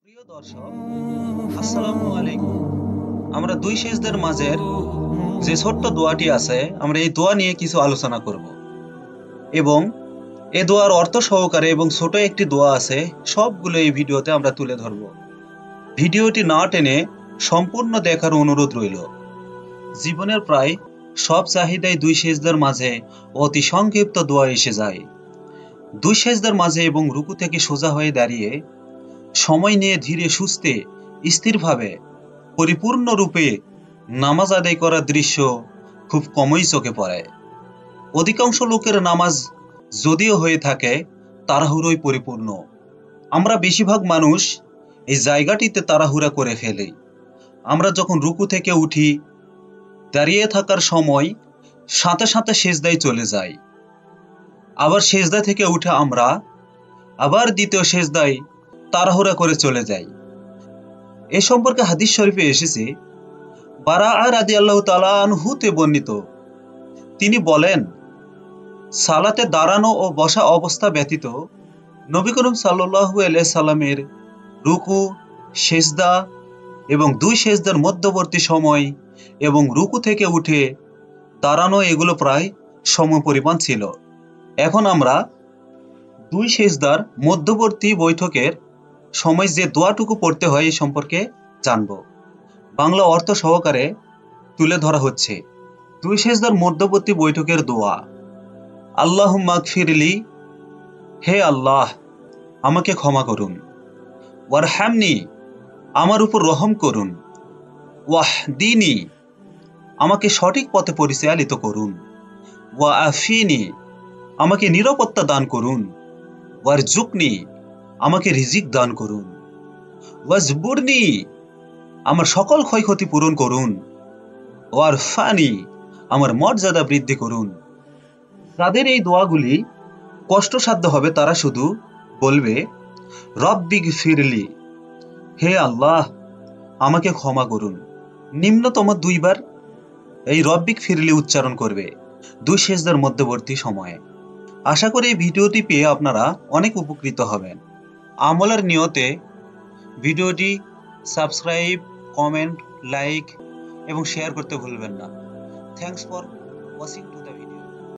প্রিয় দর্শক, আসসালামু আলাইকুম। আমরা দুই সেজদার মাঝের যে ছোট্ট দোয়াটি আছে, আমরা এই দোয়া নিয়ে কিছু আলোচনা করব এবং এই দোয়ার অর্থ সহকারে এবং ছোট একটি দোয়া আছে, সবগুলো এই ভিডিওতে আমরা তুলে ধরব। ভিডিওটি না টেনে সম্পূর্ণ দেখার অনুরোধ রইল। জীবনের প্রায় সব চাহিদাই দুই সেজদার মাঝে অতি সংক্ষিপ্ত দোয়া এসে যায়। দুই সেজদার মাঝে এবং রুকু থেকে সোজা হয়ে দাঁড়িয়ে সময় নিয়ে ধীরে সুস্থে স্থিরভাবে পরিপূর্ণরূপে নামাজ আদায় করার দৃশ্য খুব কমই চোখে পড়ে। অধিকাংশ লোকের নামাজ যদিও হয়ে থাকে তাড়াহুড়োয় পরিপূর্ণ, আমরা বেশিরভাগ মানুষ এই জায়গাটিতে তাড়াহুড়া করে ফেলি। আমরা যখন রুকু থেকে উঠি, দাঁড়িয়ে থাকার সময় সাথে সাথে সেজদায় চলে যাই। আবার সেজদা থেকে উঠে আমরা আবার দ্বিতীয় সেজদায় তাড়াহুড়া করে চলে যাই। এ সম্পর্কে হাদিস শরীফে এসেছে, বারাআ রাদিয়াল্লাহু তাআলা আনহুতে বর্ণিত, তিনি বলেন, সালাতে দাঁড়ানো ও বসা অবস্থা ব্যতীত নবী করিম সাল্লাল্লাহু আলাইহি সাল্লামের রুকু, সেজদা এবং দুই সেজদার মধ্যবর্তী সময় এবং রুকু থেকে উঠে দাঁড়ানো এগুলো প্রায় সমপরিমাণ ছিল। এখন আমরা দুই সেজদার মধ্যবর্তী বৈঠকের সময় যে দোয়াটুকু পড়তে হয় এই সম্পর্কে জানব। বাংলা অর্থ সহকারে তুলে ধরা হচ্ছে। দুই সেজদার মধ্যবর্তী বৈঠকের দোয়া। আল্লাহুম্মা গফিরলি, হে আল্লাহ আমাকে ক্ষমা করুন। ওয়ারহামনি, আমার উপর রহম করুন। ওয়াহদিনি, আমাকে সঠিক পথে পরিচালিত করুন। ওয়াআফিনি, আমাকে নিরাপত্তা দান করুন। ওয়ারজুকনি, আমাকে রিজিক দান করুন। ওয়াজবুরনি, আমার সকল ক্ষয়ক্ষতি পূরণ করুন। ওয়ারফানি, আমার মর্যাদা বৃদ্ধি করুন। যাদের এই দোয়াগুলি কষ্টসাধ্য হবে তারা শুধু বলবে, রব্বি গফিরলি, হে আল্লাহ আমাকে ক্ষমা করুন। নিম্নতম 2 বার এই রব্বিক ফিরলি উচ্চারণ করবে দুই সেজদার মধ্যবর্তী সময়ে। আশা করি এই ভিডিওটি পেয়ে আপনারা অনেক উপকৃত হবেন। আমলের নিয়তে ভিডিওটি সাবস্ক্রাইব, কমেন্ট, লাইক এবং শেয়ার করতে ভুলবেন না। Thanks for watching.